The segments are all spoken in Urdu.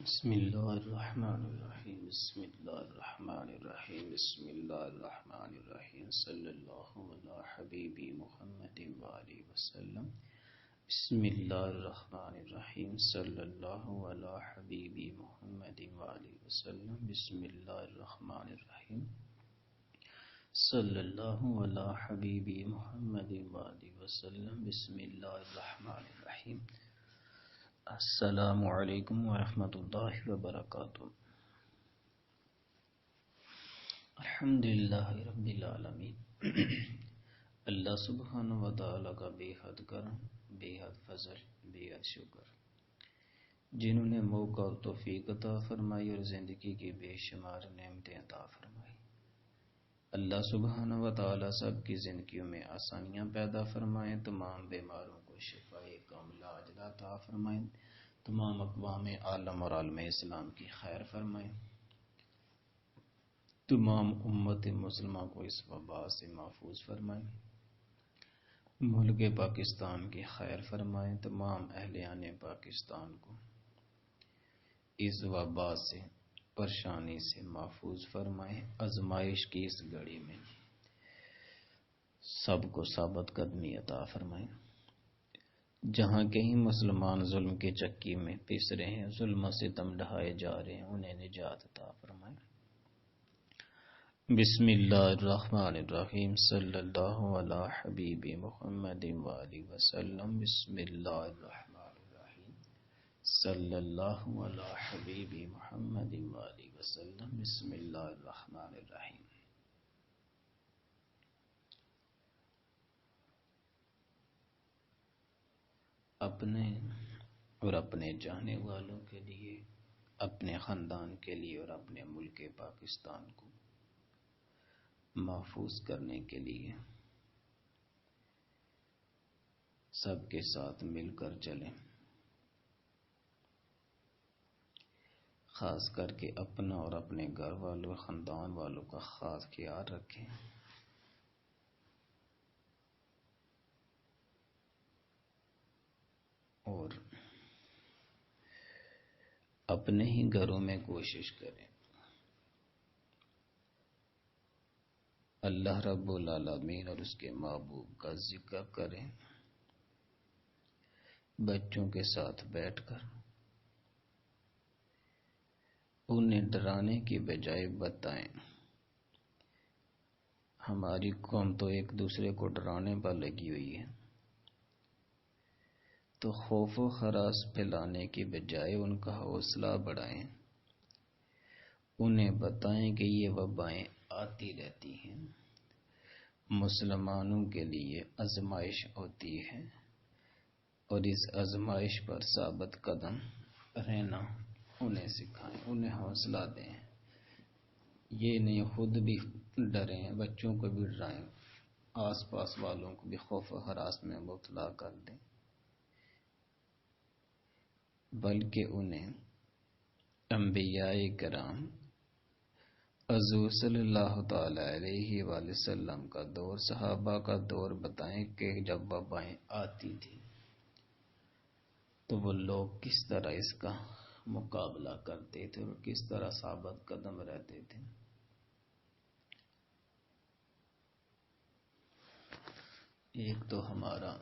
بسم الله الرحمن الرحيم بسم الله الرحمن الرحيم بسم الله الرحمن الرحيم صلى الله على حبيبي محمد وآله وسلم بسم الله الرحمن الرحيم صلى الله على حبيبي محمد وآله وسلم بسم الله الرحمن الرحيم صلى الله على حبيبي محمد وآله وسلم بسم الله الرحمن الرحيم السلام علیکم ورحمۃ اللہ وبرکاتہ۔ الحمدللہ رب العالمین۔ اللہ سبحانہ و تعالیٰ کا بے حد کرم، بے حد فضل، بے حد شکر، جنہوں نے موقع اور توفیق عطا فرمائی اور زندگی کی بے شمار نعمتیں عطا فرمائی۔ اللہ سبحانہ و تعالیٰ سب کی زندگیوں میں آسانیاں پیدا فرمائیں، تمام بیماروں کو شفائے کاملہ عاجلہ عطا فرمائیں، تمام اقوام عالم اور عالم اسلام کی خیر فرمائیں، تمام امت مسلمہ کو اس وبا سے محفوظ فرمائیں، ملک پاکستان کی خیر فرمائیں، تمام اہلیان پاکستان کو اس وبا سے، پریشانی سے محفوظ فرمائیں۔ آزمائش کی اس گھڑی میں سب کو ثابت قدمی عطا فرمائیں۔ جہاں کہیں مسلمان ظلم کے چکی میں پس رہے ہیں، ظلم و ستم ڈھائے جا رہے ہیں، انہیں نجات عطا فرمائیں۔ بسم اللہ الرحمن الرحیم صلی اللہ علی حبیب محمد وآلہ وسلم بسم اللہ الرحمن الرحیم صلی اللہ علی حبیب محمد وآلہ وسلم بسم اللہ الرحمن الرحیم۔ اپنے اور اپنے چاہنے والوں کے لیے، اپنے خاندان کے لیے اور اپنے ملک پاکستان کو محفوظ کرنے کے لیے سب کے ساتھ مل کر چلیں، خاص کر کے اپنا اور اپنے گھر والوں، خاندان والوں کا خاص خیال رکھیں۔ اور اپنے ہی گھروں میں کوشش کریں اللہ رب العالمین اور اس کے محبوب کا ذکر کریں، بچوں کے ساتھ بیٹھ کر انہیں ڈرانے کی بجائے بتائیں۔ ہماری قوم تو ایک دوسرے کو ڈرانے پر لگی ہوئی ہے، تو خوف و ہراس پھیلانے کی بجائے ان کا حوصلہ بڑھائیں، انہیں بتائیں کہ یہ وبائیں آتی رہتی ہیں، مسلمانوں کے لیے آزمائش ہوتی ہے، اور اس آزمائش پر ثابت قدم رہنا انہیں سکھائیں، انہیں حوصلہ دیں۔ یہ نہیں خود بھی ڈریں، بچوں کو بھی ڈرائیں، آس پاس والوں کو بھی خوف و ہراس میں مبتلا کر دیں، بلکہ انہیں انبیاء کرام حضور صلی اللہ تعالی علیہ وآلہ وسلم کا دور، صحابہ کا دور بتائیں کہ جب وبائیں آتی تھی تو وہ لوگ کس طرح اس کا مقابلہ کرتے تھے اور کس طرح ثابت قدم رہتے تھے۔ ایک تو ہمارا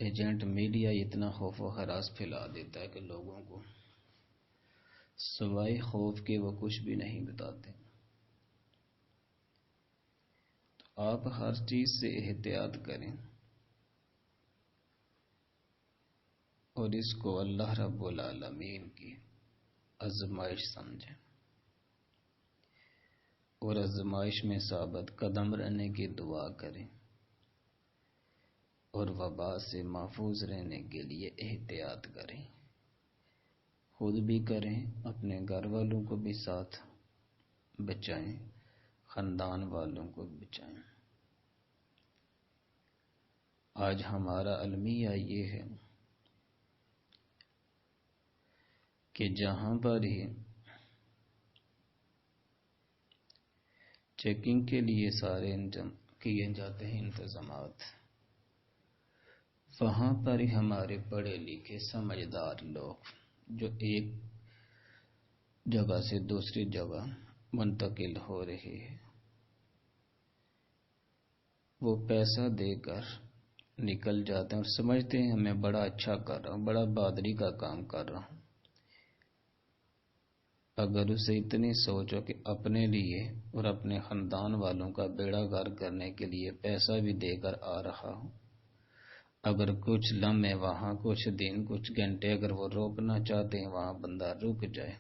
ایجنٹ میڈیا اتنا خوف و ہراس پھیلا دیتا ہے کہ لوگوں کو سوائے خوف کے وہ کچھ بھی نہیں بتاتے۔ تو آپ ہر چیز سے احتیاط کریں اور اس کو اللہ رب العالمین کی آزمائش سمجھیں، اور آزمائش میں ثابت قدم رہنے کی دعا کریں، اور وبا سے محفوظ رہنے کے لیے احتیاط کریں، خود بھی کریں، اپنے گھر والوں کو بھی ساتھ بچائیں، خاندان والوں کو بچائیں۔ آج ہمارا المیہ یہ ہے کہ جہاں پر ہی چیکنگ کے لیے سارے کیے جاتے ہیں انتظامات، وہاں پر ہی ہمارے پڑھے لکھے سمجھدار لوگ جو ایک جگہ سے دوسری جگہ منتقل ہو رہے ہیں، وہ پیسہ دے کر نکل جاتے ہیں اور سمجھتے ہیں میں بڑا اچھا کر رہا ہوں، بڑا بہادری کا کام کر رہا ہوں۔ اگر اسے اتنی سوچو کہ اپنے لیے اور اپنے خاندان والوں کا بیڑا غرق کرنے کے لیے پیسہ بھی دے کر آ رہا ہوں، اگر کچھ لمحے وہاں، کچھ دن، کچھ گھنٹے اگر وہ روکنا چاہتے ہیں، وہاں بندہ رک جائے،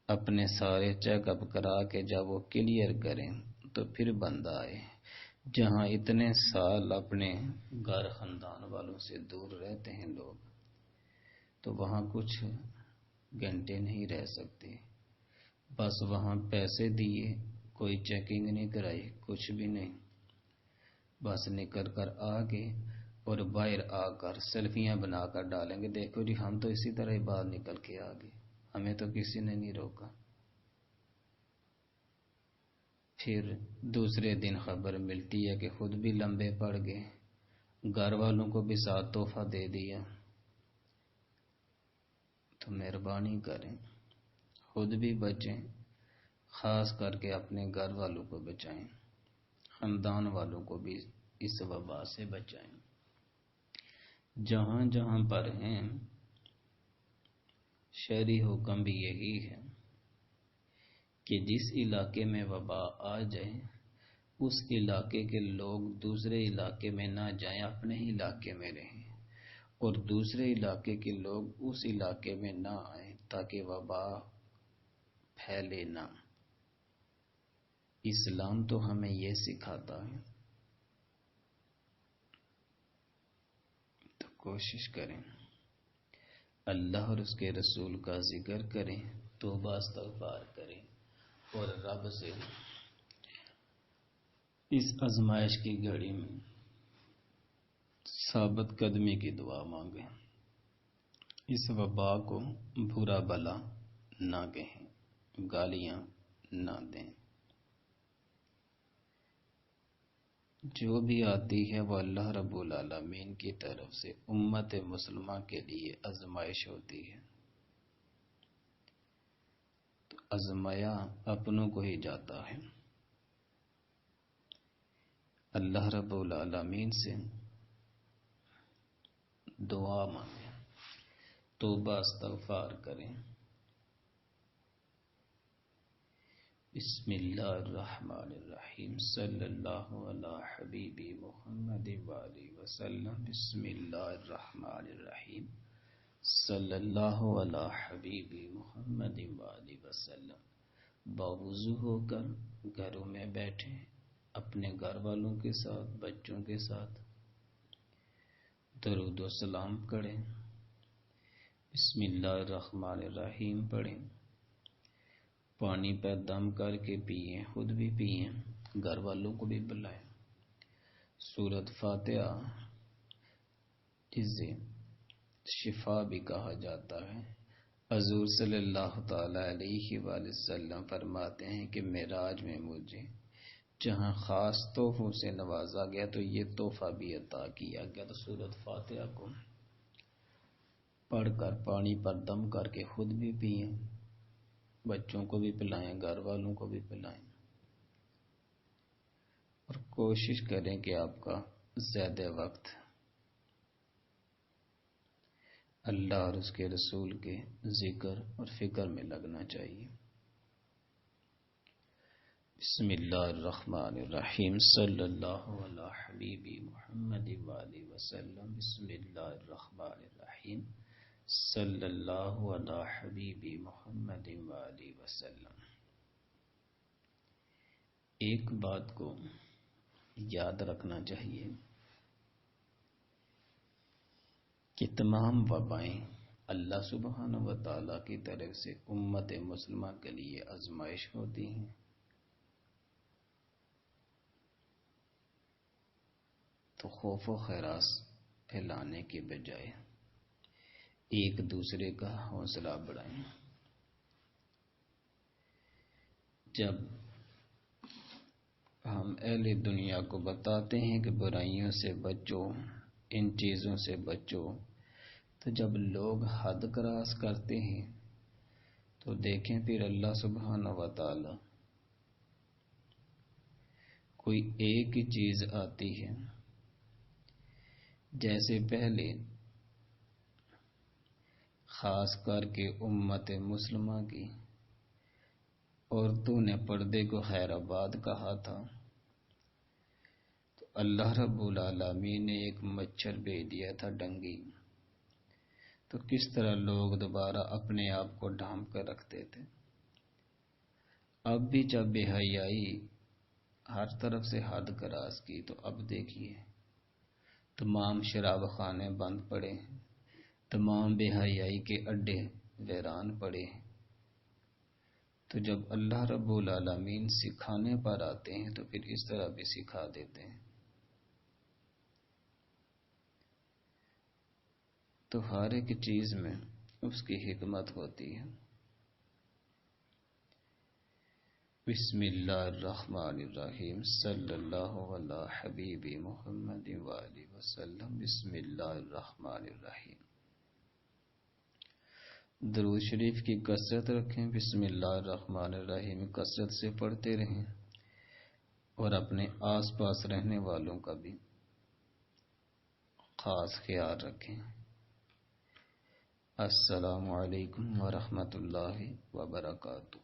اپنے سارے چیک اپ کرا کے جب وہ کلیئر کریں تو پھر بندہ آئے۔ جہاں اتنے سال اپنے گھر خاندان والوں سے دور رہتے ہیں لوگ، تو وہاں کچھ گھنٹے نہیں رہ سکتے، بس وہاں پیسے دیے، کوئی چیکنگ نہیں کرائی، کچھ بھی نہیں، بس نکل کر آگے اور باہر آ کر سیلفیاں بنا کر ڈالیں گے، دیکھو جی ہم تو اسی طرح ہی باہر نکل کے آگے، ہمیں تو کسی نے نہیں روکا۔ پھر دوسرے دن خبر ملتی ہے کہ خود بھی لمبے پڑ گئے، گھر والوں کو بھی ساتھ تحفہ دے دیا۔ تو مہربانی کریں، خود بھی بچیں، خاص کر کے اپنے گھر والوں کو بچائیں، خاندان والوں کو بھی اس وبا سے بچائیں۔ جہاں جہاں پر ہیں شہری حکم بھی یہی ہے کہ جس علاقے میں وبا آ جائے اس علاقے کے لوگ دوسرے علاقے میں نہ جائیں، اپنے ہی علاقے میں رہیں، اور دوسرے علاقے کے لوگ اس علاقے میں نہ آئیں تاکہ وبا پھیلے نہ۔ اسلام تو ہمیں یہ سکھاتا ہے، تو کوشش کریں اللہ اور اس کے رسول کا ذکر کریں، توبہ استغفار کریں، اور رب سے اس آزمائش کی گھڑی میں ثابت قدمی کی دعا مانگیں، اس وبا کو برا بلا نہ کہیں، گالیاں نہ دیں، جو بھی آتی ہے وہ اللہ رب العالمین کی طرف سے امت مسلمہ کے لیے آزمائش ہوتی ہے، تو آزمایا اپنوں کو ہی جاتا ہے۔ اللہ رب العالمین سے دعا مانگیں، توبہ استغفار کریں۔ بسم اللہ الرحمن الرحیم، صلی اللہ علی حبیبی محمد وآلہ وسلم۔ بسم اللہ الرحمن الرحیم، صلی اللہ علی حبیبی محمد وآلہ وسلم۔ باوضو ہو کر گھروں میں بیٹھیں، اپنے گھر والوں کے ساتھ، بچوں کے ساتھ درود و سلام پڑھیں، بسم اللہ الرحمن الرحیم پڑھیں، پانی پہ دم کر کے پئیں، خود بھی پئیں، گھر والوں کو بھی پلائیں۔ سورۃ فاتحہ جسے شفا بھی کہا جاتا ہے، حضور صلی اللہ تعالی علیہ وآلہ وسلم فرماتے ہیں کہ معراج میں مجھے جہاں خاص تحفوں سے نوازا گیا تو یہ تحفہ بھی عطا کیا گیا۔ تو سورۃ فاتحہ کو پڑھ کر پانی پر دم کر کے خود بھی پئیں، بچوں کو بھی پلائیں، گھر والوں کو بھی پلائیں، اور کوشش کریں کہ آپ کا زیادہ وقت اللہ اور اس کے رسول کے ذکر اور فکر میں لگنا چاہیے۔ بسم اللہ الرحمن الرحیم، صلی اللہ علی حبیبی محمد وآلہ وسلم۔ بسم اللہ الرحمن الرحیم، صلی اللہ علی حبیبی محمد وآلہ وسلم۔ ایک بات کو یاد رکھنا چاہیے کہ تمام وبائیں اللہ سبحانہ و تعالیٰ کی طرف سے امت مسلمہ کے لیے آزمائش ہوتی ہیں، تو خوف و ہراس پھیلانے کے بجائے ایک دوسرے کا حوصلہ بڑھائیں۔ جب ہم اہل دنیا کو بتاتے ہیں کہ برائیوں سے بچو، ان چیزوں سے بچو۔ تو جب لوگ حد کراس کرتے ہیں تو دیکھیں پھر اللہ سبحانہ و تعالی کوئی ایک ہی چیز آتی ہے، جیسے پہلے خاص کر کے امت مسلمہ کی عورتوں نے پردے کو خیر آباد کہا تھا، تو اللہ رب العالمین نے ایک مچھر بھیج دیا تھا ڈنگی، تو کس طرح لوگ دوبارہ اپنے آپ کو ڈھانپ کر رکھتے تھے۔ اب بھی جب بے حیائی ہر طرف سے حد کراس کی، تو اب دیکھیے تمام شراب خانے بند پڑے ہیں، تمام بے حیائی کے اڈے ویران پڑے ہیں۔ تو جب اللہ رب العالمین سکھانے پر آتے ہیں تو پھر اس طرح بھی سکھا دیتے ہیں۔ تو ہر ایک چیز میں اس کی حکمت ہوتی ہے۔ بسم اللہ الرحمن الرحیم، صلی اللہ علی حبیب محمد وآلہ وسلم۔ بسم اللہ الرحمن الرحیم۔ درود شریف کی کثرت رکھیں، بسم اللہ الرحمن الرحیم کثرت سے پڑھتے رہیں، اور اپنے آس پاس رہنے والوں کا بھی خاص خیال رکھیں۔ السلام علیکم ورحمۃ اللہ وبرکاتہ۔